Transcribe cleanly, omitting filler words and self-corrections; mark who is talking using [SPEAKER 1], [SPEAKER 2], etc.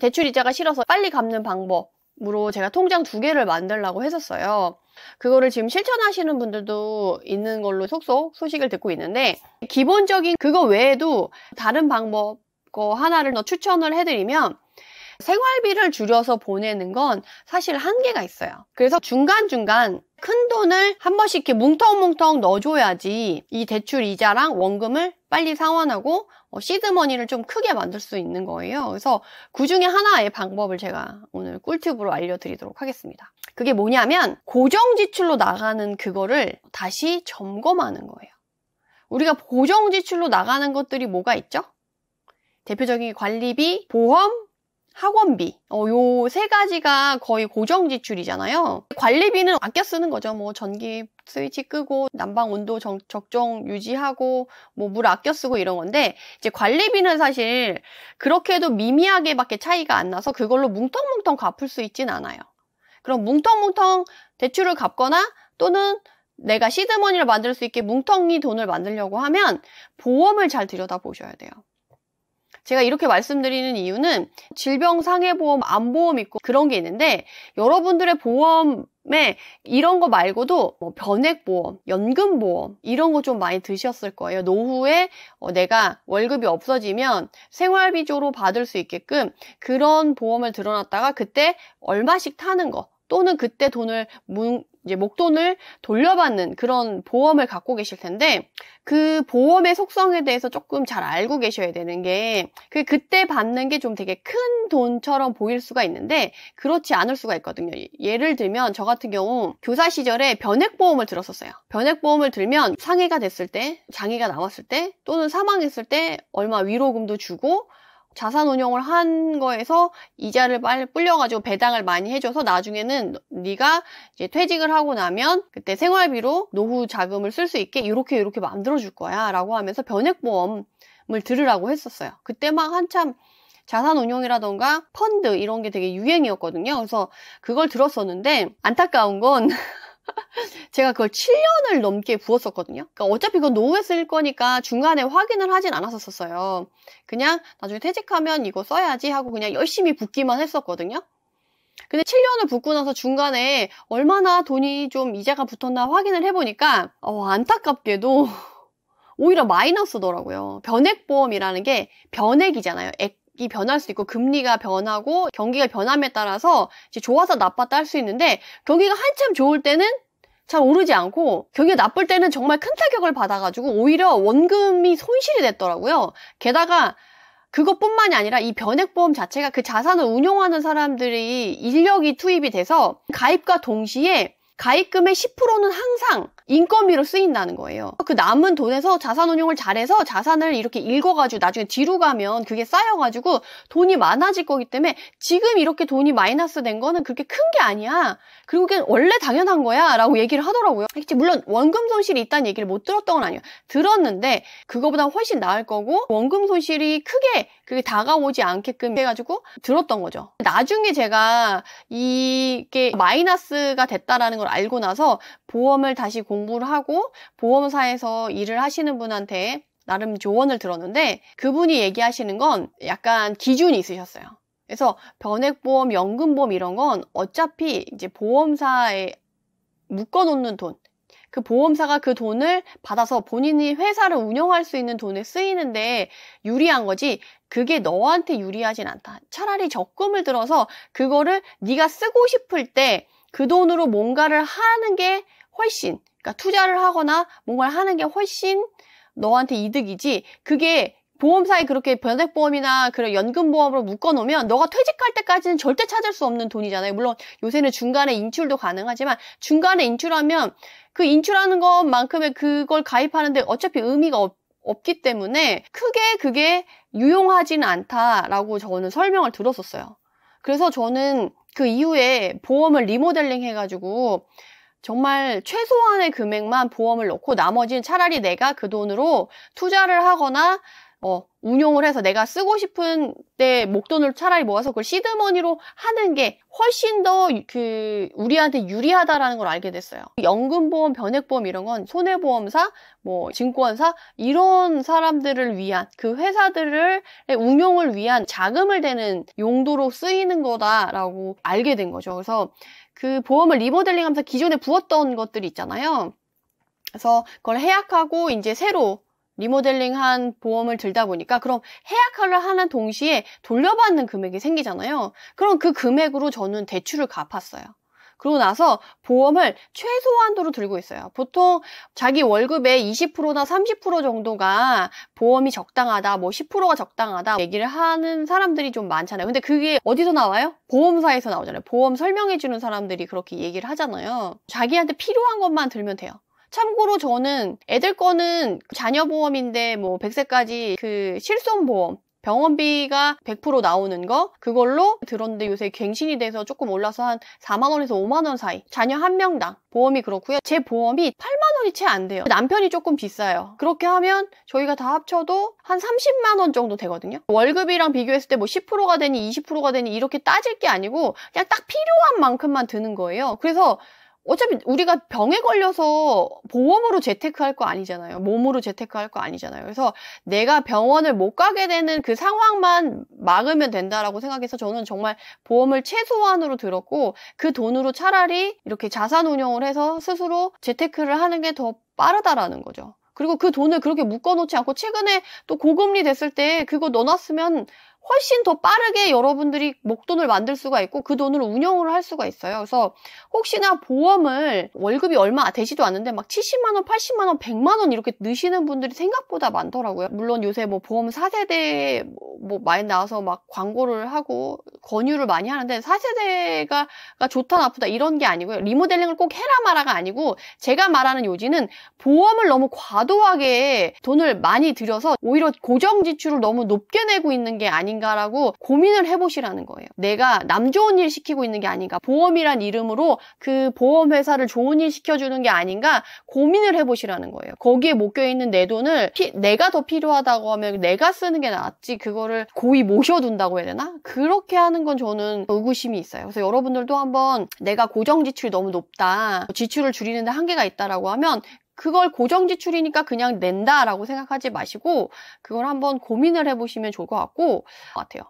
[SPEAKER 1] 대출 이자가 싫어서 빨리 갚는 방법으로 제가 통장 2개를 만들려고 했었어요. 그거를 지금 실천하시는 분들도 있는 걸로 속속 소식을 듣고 있는데, 기본적인 그거 외에도 다른 방법 하나를 더 추천을 해드리면, 생활비를 줄여서 보내는 건 사실 한계가 있어요. 그래서 중간중간 큰 돈을 한 번씩 이렇게 뭉텅뭉텅 넣어줘야지 이 대출 이자랑 원금을 빨리 상환하고 시드머니를 좀 크게 만들 수 있는 거예요. 그래서 그 중에 하나의 방법을 제가 오늘 꿀팁으로 알려드리도록 하겠습니다. 그게 뭐냐면 고정지출로 나가는 그거를 다시 점검하는 거예요. 우리가 고정지출로 나가는 것들이 뭐가 있죠? 대표적인 관리비, 보험, 학원비, 요 3가지가 거의 고정 지출이잖아요. 관리비는 아껴 쓰는 거죠. 뭐 전기 스위치 끄고 난방 온도 적정 유지하고 뭐 물 아껴 쓰고 이런 건데, 이제 관리비는 사실 그렇게도 미미하게밖에 차이가 안 나서 그걸로 뭉텅뭉텅 갚을 수 있진 않아요. 그럼 뭉텅뭉텅 대출을 갚거나 또는 내가 시드머니를 만들 수 있게 뭉텅이 돈을 만들려고 하면 보험을 잘 들여다보셔야 돼요. 제가 이렇게 말씀드리는 이유는 질병상해보험, 암보험 있고 그런 게 있는데, 여러분들의 보험에 이런 거 말고도 뭐 변액보험, 연금보험 이런 거 좀 많이 드셨을 거예요. 노후에 내가 월급이 없어지면 생활비조로 받을 수 있게끔 그런 보험을 들어놨다가 그때 얼마씩 타는 거, 또는 그때 돈을 이제 목돈을 돌려받는 그런 보험을 갖고 계실 텐데, 그 보험의 속성에 대해서 조금 잘 알고 계셔야 되는 게, 그때 받는 게 좀 되게 큰 돈처럼 보일 수가 있는데 그렇지 않을 수가 있거든요. 예를 들면 저 같은 경우 교사 시절에 변액보험을 들었었어요. 변액보험을 들면 상해가 됐을 때, 장애가 나왔을 때, 또는 사망했을 때 얼마 위로금도 주고, 자산 운용을 한 거에서 이자를 빨리 불려가지고 배당을 많이 해줘서 나중에는 네가 이제 퇴직을 하고 나면 그때 생활비로 노후 자금을 쓸 수 있게 이렇게 만들어줄 거야 라고 하면서 변액보험을 들으라고 했었어요. 그때 막 한참 자산 운용이라던가 펀드 이런 게 되게 유행이었거든요. 그래서 그걸 들었었는데 안타까운 건 제가 그걸 7년을 넘게 부었었거든요. 그러니까 어차피 그건 노후에 쓸 거니까 중간에 확인을 하진 않았었어요. 그냥 나중에 퇴직하면 이거 써야지 하고 그냥 열심히 붓기만 했었거든요. 근데 7년을 붓고 나서 중간에 얼마나 돈이 좀 이자가 붙었나 확인을 해보니까 안타깝게도 오히려 마이너스더라고요. 변액보험이라는 게 변액이잖아요. 이 변할 수 있고 금리가 변하고 경기가 변함에 따라서 이제 좋아서 나빴다 할 수 있는데, 경기가 한참 좋을 때는 잘 오르지 않고 경기가 나쁠 때는 정말 큰 타격을 받아가지고 오히려 원금이 손실이 됐더라고요. 게다가 그것뿐만이 아니라 이 변액보험 자체가 그 자산을 운용하는 사람들이 인력이 투입이 돼서 가입과 동시에 가입금의 10%는 항상 인건비로 쓰인다는 거예요. 그 남은 돈에서 자산 운용을 잘해서 자산을 이렇게 읽어가지고 나중에 뒤로 가면 그게 쌓여가지고 돈이 많아질 거기 때문에 지금 이렇게 돈이 마이너스 된 거는 그렇게 큰 게 아니야. 그리고 그게 원래 당연한 거야 라고 얘기를 하더라고요. 물론 원금 손실이 있다는 얘기를 못 들었던 건 아니에요. 들었는데 그거보다 훨씬 나을 거고 원금 손실이 크게 그게 다가오지 않게끔 해가지고 들었던 거죠. 나중에 제가 이게 마이너스가 됐다라는 걸 알고 나서 보험을 다시 공부를 하고 보험사에서 일을 하시는 분한테 나름 조언을 들었는데, 그분이 얘기하시는 건 약간 기준이 있으셨어요. 그래서 변액보험, 연금보험 이런 건 어차피 이제 보험사에 묶어놓는 돈, 그 보험사가 그 돈을 받아서 본인이 회사를 운영할 수 있는 돈에 쓰이는데 유리한 거지, 그게 너한테 유리하진 않다. 차라리 적금을 들어서 그거를 네가 쓰고 싶을 때 그 돈으로 뭔가를 하는 게 훨씬, 그러니까 투자를 하거나 뭔가를 하는 게 훨씬 너한테 이득이지, 그게 보험사에 그렇게 변액보험이나 그런 연금보험으로 묶어놓으면 너가 퇴직할 때까지는 절대 찾을 수 없는 돈이잖아요. 물론 요새는 중간에 인출도 가능하지만 중간에 인출하면 그 인출하는 것만큼의 그걸 가입하는데 어차피 의미가 없기 때문에 크게 그게 유용하지는 않다라고 저는 설명을 들었었어요. 그래서 저는 그 이후에 보험을 리모델링 해가지고 정말 최소한의 금액만 보험을 넣고 나머지는 차라리 내가 그 돈으로 투자를 하거나 운용을 해서 내가 쓰고 싶은 때 목돈을 차라리 모아서 그걸 시드머니로 하는 게 훨씬 더 우리한테 유리하다라는 걸 알게 됐어요. 연금보험, 변액보험 이런 건 손해보험사, 증권사 이런 사람들을 위한 그 회사들을 운용을 위한 자금을 대는 용도로 쓰이는 거다라고 알게 된 거죠. 그래서 그 보험을 리모델링하면서 기존에 부었던 것들이 있잖아요. 그래서 그걸 해약하고 이제 새로 리모델링한 보험을 들다 보니까 그럼 해약을 하는 동시에 돌려받는 금액이 생기잖아요. 그럼 그 금액으로 저는 대출을 갚았어요. 그러고 나서 보험을 최소한도로 들고 있어요. 보통 자기 월급의 20%나 30% 정도가 보험이 적당하다, 10%가 적당하다 얘기를 하는 사람들이 좀 많잖아요. 근데 그게 어디서 나와요? 보험사에서 나오잖아요. 보험 설명해주는 사람들이 그렇게 얘기를 하잖아요. 자기한테 필요한 것만 들면 돼요. 참고로 저는 애들 거는 자녀보험인데 100세까지 그 실손보험 병원비가 100% 나오는 거 그걸로 들었는데 요새 갱신이 돼서 조금 올라서 한 4만 원에서 5만 원 사이 자녀 한 명당 보험이 그렇고요. 제 보험이 8만 원이 채 안 돼요. 남편이 조금 비싸요. 그렇게 하면 저희가 다 합쳐도 한 30만 원 정도 되거든요. 월급이랑 비교했을 때 10%가 되니 20%가 되니 이렇게 따질 게 아니고 그냥 딱 필요한 만큼만 드는 거예요. 그래서 어차피 우리가 병에 걸려서 보험으로 재테크할 거 아니잖아요. 몸으로 재테크할 거 아니잖아요. 그래서 내가 병원을 못 가게 되는 그 상황만 막으면 된다라고 생각해서 저는 정말 보험을 최소한으로 들었고 그 돈으로 차라리 이렇게 자산 운용을 해서 스스로 재테크를 하는 게 더 빠르다라는 거죠. 그리고 그 돈을 그렇게 묶어놓지 않고 최근에 또 고금리 됐을 때 그거 넣어놨으면 훨씬 더 빠르게 여러분들이 목돈을 만들 수가 있고 그 돈을 운영을 할 수가 있어요. 그래서 혹시나 보험을 월급이 얼마 되지도 않는데 막 70만 원, 80만 원, 100만 원 이렇게 넣으시는 분들이 생각보다 많더라고요. 물론 요새 보험 4세대 많이 나와서 막 광고를 하고 권유를 많이 하는데 4세대가 좋다 나쁘다 이런 게 아니고요. 리모델링을 꼭 해라 마라가 아니고 제가 말하는 요지는 보험을 너무 과도하게 돈을 많이 들여서 오히려 고정 지출을 너무 높게 내고 있는 게 아닌가라고 고민을 해보시라는 거예요. 내가 남 좋은 일 시키고 있는 게 아닌가, 보험이란 이름으로 그 보험회사를 좋은 일 시켜주는 게 아닌가 고민을 해보시라는 거예요. 거기에 묶여있는 내 돈을 내가 더 필요하다고 하면 내가 쓰는 게 낫지 그거를 고이 모셔둔다고 해야 되나? 그렇게 하는 건 저는 의구심이 있어요. 그래서 여러분들도 한번 내가 고정 지출이 너무 높다, 지출을 줄이는데 한계가 있다라고 하면 그걸 고정 지출이니까 그냥 낸다라고 생각하지 마시고 그걸 한번 고민을 해보시면 좋을 것 같아요.